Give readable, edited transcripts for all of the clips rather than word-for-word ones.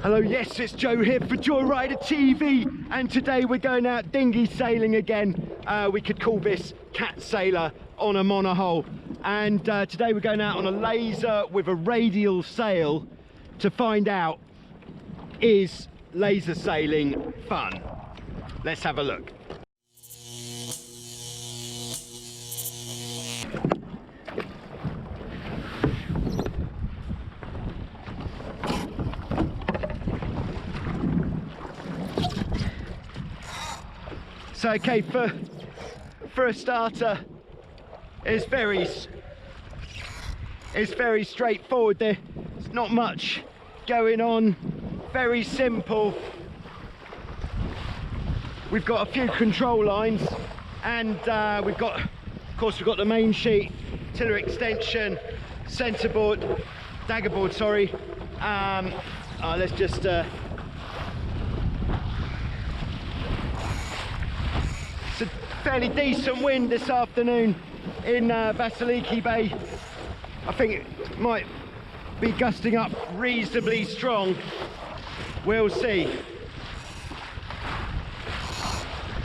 Hello, yes, it's Joe here for Joyrider TV, and today we're going out dinghy sailing again. We could call this cat sailor on a monohull, and today we're going out on a laser with a radial sail to find out, is laser sailing fun? Let's have a look. So okay, for a starter, it's very straightforward. There's not much going on, very simple. We've got a few control lines, and we've got the main sheet, tiller extension, centerboard, daggerboard, sorry. Let's just it's a fairly decent wind this afternoon in Vasiliki Bay. I think it might be gusting up reasonably strong. We'll see.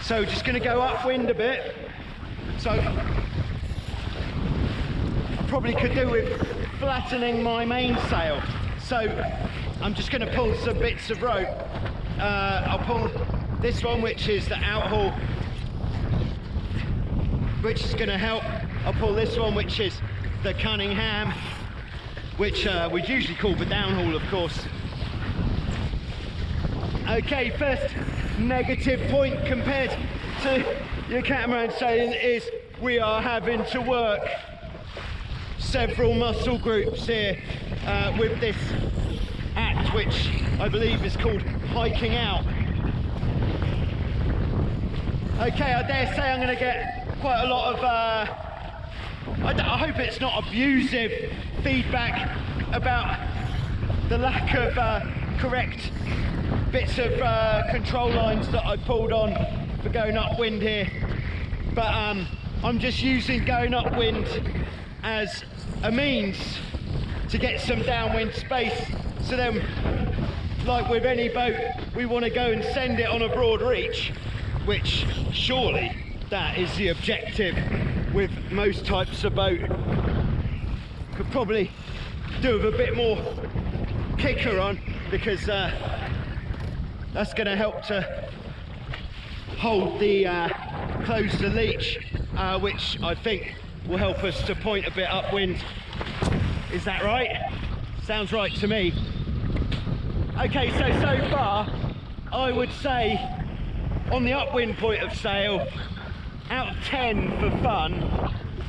So just going to go upwind a bit. So I probably could do with flattening my mainsail. So I'm just going to pull some bits of rope. I'll pull this one, which is the outhaul, which is going to help. I'll pull this one, which is the Cunningham, which we'd usually call the downhaul, of course. Okay, first negative point compared to your catamaran sailing is we are having to work several muscle groups here with this act, which I believe is called hiking out. Okay, I dare say I'm going to get quite a lot of, I hope it's not abusive feedback about the lack of correct bits of control lines that I pulled on for going upwind here. But I'm just using going upwind as a means to get some downwind space. So then, like with any boat, we want to go and send it on a broad reach, which surely that is the objective with most types of boat. Could probably do with a bit more kicker on, because that's going to help to hold the close the leech, which I think will help us to point a bit upwind. Is that right? Sounds right to me. Okay, so far I would say on the upwind point of sail, out of 10 for fun,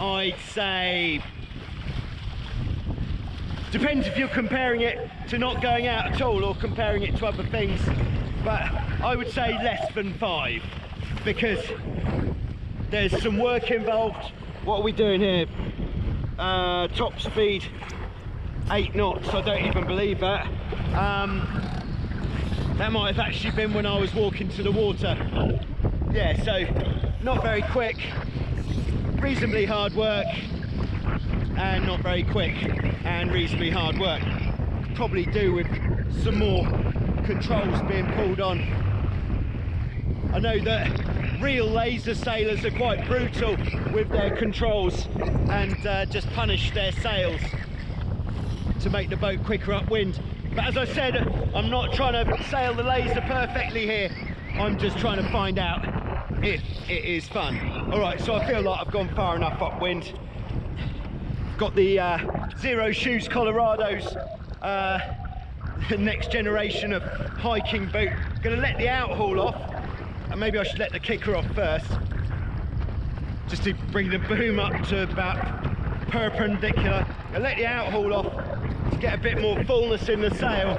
I'd say, depends if you're comparing it to not going out at all or comparing it to other things, but I would say less than 5, because there's some work involved. What are we doing here? Top speed 8 knots, I don't even believe that. That might have actually been when I was walking to the water. Yeah, so not very quick, reasonably hard work, and not very quick and reasonably hard work. Probably do with some more controls being pulled on. I know that real laser sailors are quite brutal with their controls and just punish their sails to make the boat quicker upwind. But as I said, I'm not trying to sail the laser perfectly here. I'm just trying to find out if it is fun. All right, so I feel like I've gone far enough upwind. Got the Zero Shoes Colorados, the next generation of hiking boot. Gonna let the outhaul off, and maybe I should let the kicker off first, just to bring the boom up to about perpendicular. I'll let the outhaul off to get a bit more fullness in the sail,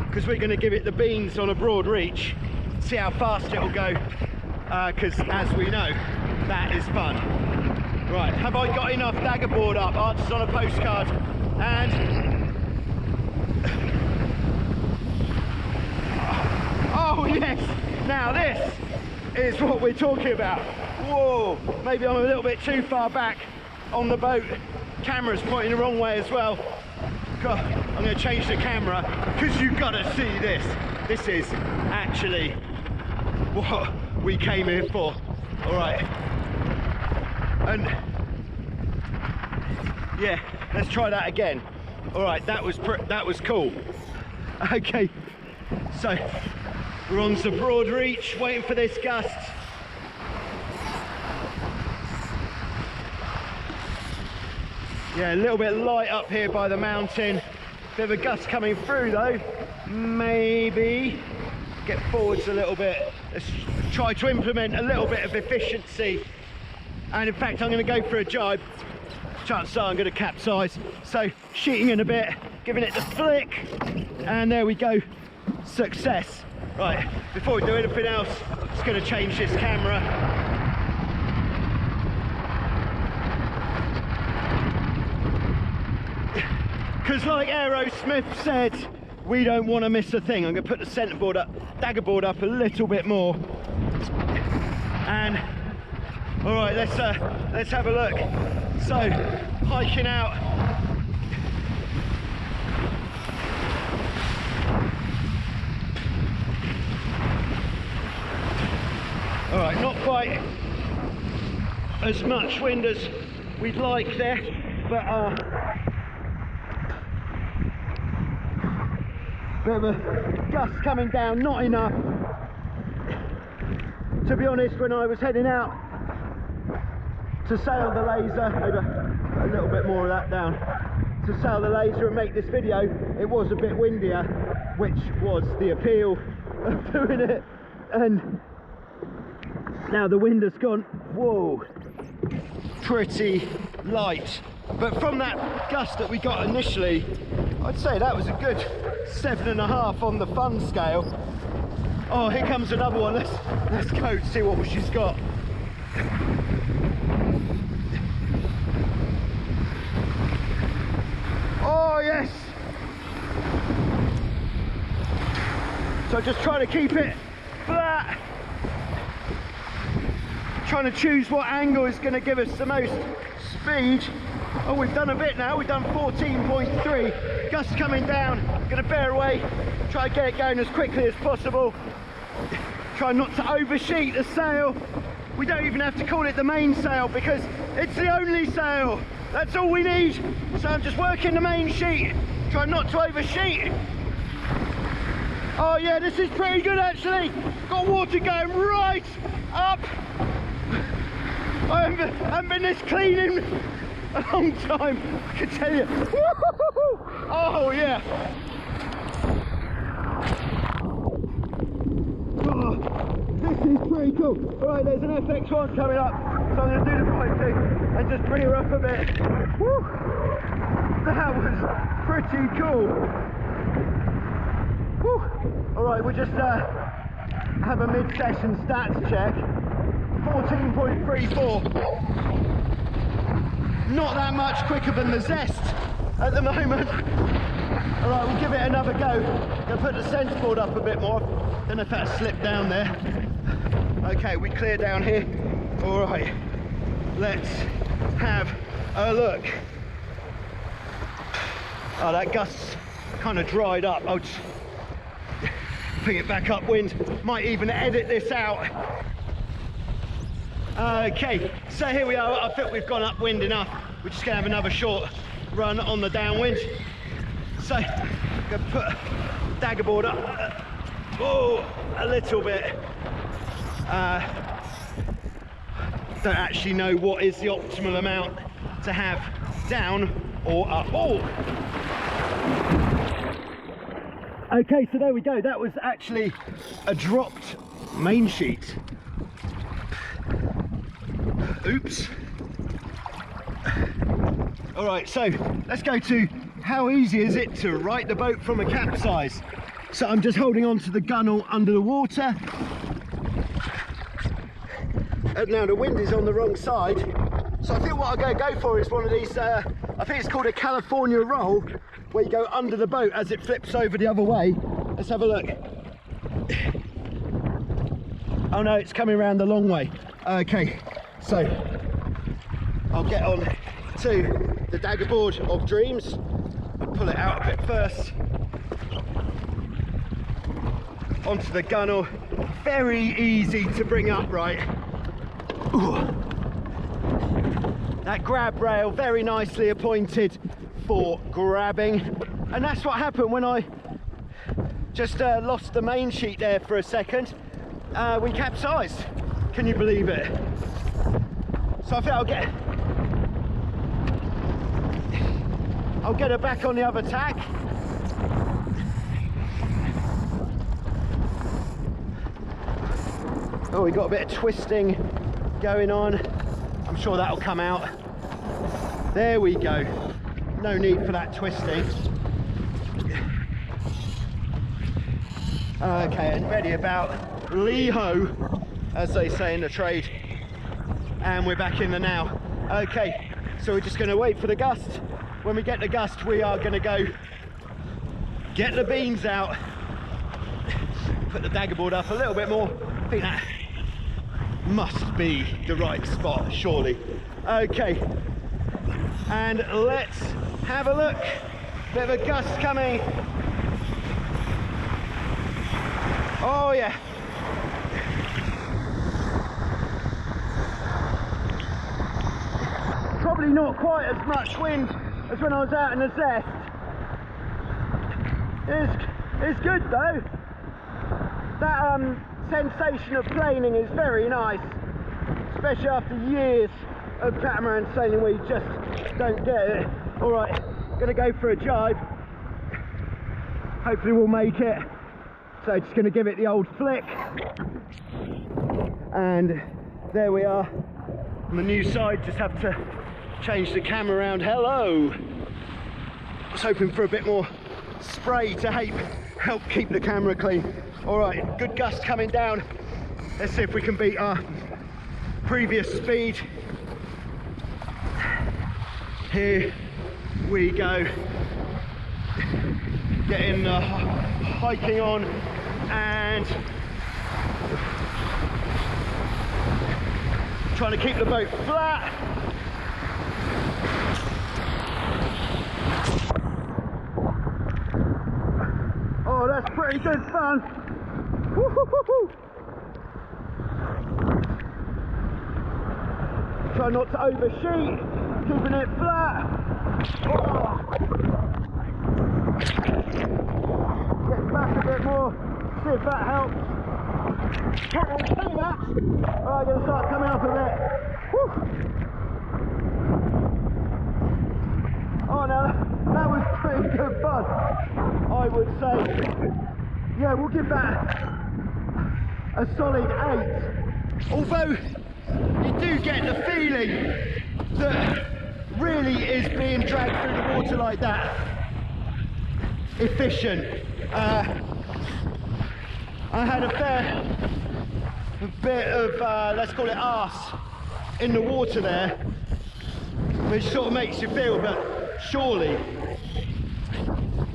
because we're going to give it the beans on a broad reach, see how fast it'll go, because as we know, that is fun. Right, have I got enough daggerboard up? Answers on a postcard. And oh yes, now this is what we're talking about. Whoa, maybe I'm a little bit too far back on the boat. Camera's pointing the wrong way as well. I'm going to change the camera because you've got to see this. This is actually what we came here for. All right, and yeah, let's try that again. All right, that was cool. Okay, so we're on to Broad Reach, waiting for this gust. Yeah, a little bit light up here by the mountain. Bit of a gust coming through though. Maybe get forwards a little bit. Let's try to implement a little bit of efficiency. And in fact, I'm going to go for a jibe. Chances are I'm going to capsize. So sheeting in a bit, giving it the flick, and there we go. Success. Right, before we do anything else, I'm just going to change this camera. Because like Aerosmith said, we don't want to miss a thing. I'm going to put the centerboard up, dagger board up a little bit more. And all right, let's have a look. So, hiking out. All right, not quite as much wind as we'd like there, but bit of a gust coming down, not enough. To be honest, when I was heading out to sail the laser, maybe put a little bit more of that down, to sail the laser and make this video, it was a bit windier, which was the appeal of doing it. And now the wind has gone, whoa, pretty light. But from that gust that we got initially, I'd say that was a good 7.5 on the fun scale. Oh, here comes another one. Let's go see what she's got. Oh yes. So just trying to keep it flat. Trying to choose what angle is going to give us the most speed. Oh, we've done a bit now. We've done 14.3. Gust coming down. Going to bear away. Try to get it going as quickly as possible. Try not to oversheet the sail. We don't even have to call it the main sail because it's the only sail. That's all we need. So I'm just working the main sheet. Try not to oversheet. Oh yeah, this is pretty good actually. Got water going right up. I haven't been this clean in a long time, I can tell you. Oh yeah. Oh, this is pretty cool. Alright, there's an FX1 coming up, so I'm going to do the right thing and just bring her up a bit. Woo. That was pretty cool. Alright, we'll just have a mid-session stats check. 14.34. Not that much quicker than the Zest at the moment. Alright, we'll give it another go. Gonna put the centerboard up a bit more. Don't know if that slipped down there. Okay, we clear down here. Alright, let's have a look. Oh, that gust's kind of dried up. I'll just bring it back upwind. Might even edit this out. Okay, so here we are. I think we've gone upwind enough. We're just going to have another short run on the downwind. So, I'm going to put dagger board up a little bit. Don't actually know what is the optimal amount to have down or up. Oh! Okay, so there we go. That was actually a dropped main sheet. Oops. All right, so let's go to how easy is it to right the boat from a capsize. So I'm just holding on to the gunnel under the water. And now the wind is on the wrong side. So I think what I'm going to go for is one of these, I think it's called a California roll, where you go under the boat as it flips over the other way. Let's have a look. Oh no, it's coming around the long way. Okay, so I'll get on to the dagger board of dreams and pull it out a bit first. Onto the gunnel. Very easy to bring upright. Ooh. That grab rail very nicely appointed for grabbing, and that's what happened when I just lost the main sheet there for a second. We capsized. Can you believe it? So I think I'll get her back on the other tack. Oh, we got a bit of twisting going on. I'm sure that'll come out. There we go. No need for that twisting. Okay, and ready about lee-ho, as they say in the trade. And we're back in the now. Okay, so we're just going to wait for the gust. When we get the gust, we are going to go get the beans out, put the dagger board up a little bit more. I think that must be the right spot, surely. Okay, and let's have a look. Bit of a gust coming. Oh yeah. Probably not quite as much wind as when I was out in the zest. It's good though. That sensation of planing is very nice, especially after years of catamaran sailing where you just don't get it. All right, gonna go for a jibe. Hopefully we'll make it. So just gonna give it the old flick. And there we are on the new side. Just have to change the camera around. Hello. I was hoping for a bit more spray to help keep the camera clean. All right, good gust coming down. Let's see if we can beat our previous speed. Here we go. Getting hiking on and trying to keep the boat flat. Oh, that's pretty good fun. Woo-hoo-hoo-hoo. Try not to overshoot, keeping it flat. Oh. Get back a bit more, see if that helps. Can't really do that. Alright, gonna start coming up a bit. Woo. Oh no, that was pretty good fun, I would say. Yeah, we'll give that a solid 8. Although you do get the feeling that really is being dragged through the water like that efficient. I had a fair bit of let's call it arse in the water there, which sort of makes you feel that surely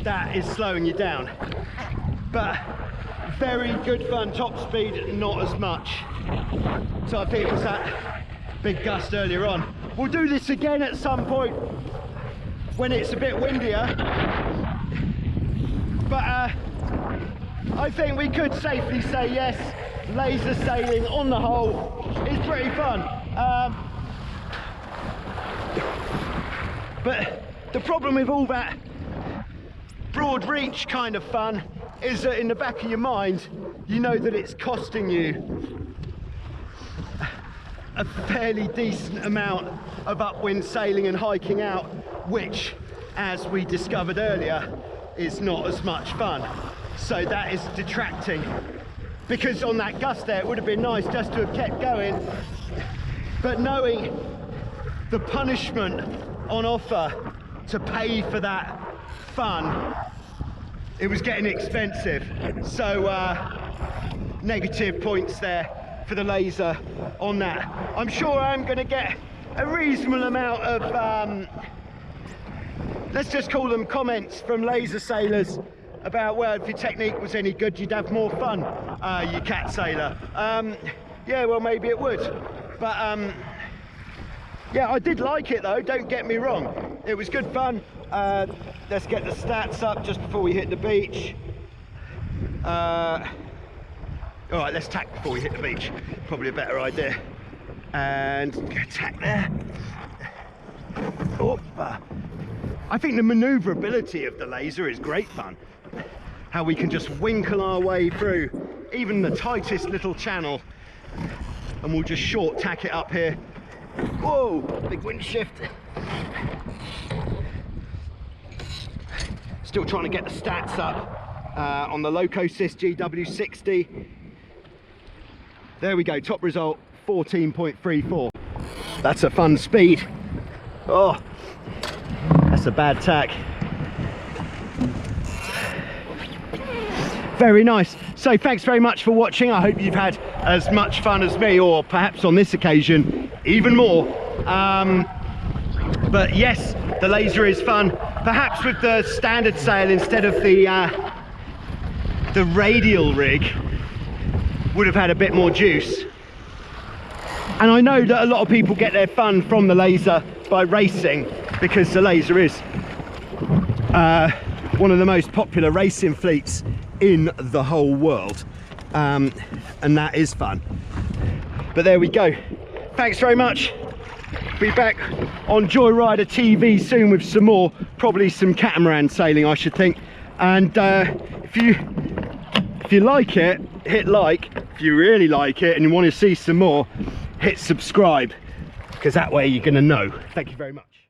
that is slowing you down. But very good fun. Top speed not as much, so I think it was that big gust earlier on. We'll do this again at some point when it's a bit windier, but I think we could safely say yes, laser sailing on the whole is pretty fun. But the problem with all that broad reach kind of fun is that in the back of your mind you know that it's costing you a fairly decent amount of upwind sailing and hiking out, which, as we discovered earlier, is not as much fun. So that is detracting, because on that gust there it would have been nice just to have kept going, but knowing the punishment on offer to pay for that fun, it was getting expensive. So negative points there for the laser on that. I'm sure I'm going to get a reasonable amount of let's just call them comments from laser sailors about, well, if your technique was any good you'd have more fun, you cat sailor. Yeah, well, maybe it would, but yeah, I did like it though, don't get me wrong. It was good fun. Let's get the stats up just before we hit the beach. All right, let's tack before we hit the beach. Probably a better idea. And get tack there. Oh, I think the maneuverability of the Laser is great fun. How we can just winkle our way through even the tightest little channel, and we'll just short tack it up here. Whoa, big wind shift. Still trying to get the stats up on the Locosys GW60. There we go, top result 14.34. That's a fun speed. Oh, that's a bad tack. Very nice. So thanks very much for watching. I hope you've had as much fun as me, or perhaps on this occasion even more. But yes, the Laser is fun. Perhaps with the standard sail instead of the radial rig would have had a bit more juice. And I know that a lot of people get their fun from the Laser by racing, because the Laser is one of the most popular racing fleets in the whole world, and that is fun. But there we go. Thanks very much. Be back on Joyrider TV soon with some more, probably some catamaran sailing, I should think. And if you like it, hit like. If you really like it and you want to see some more, hit subscribe, because that way you're going to know. Thank you very much.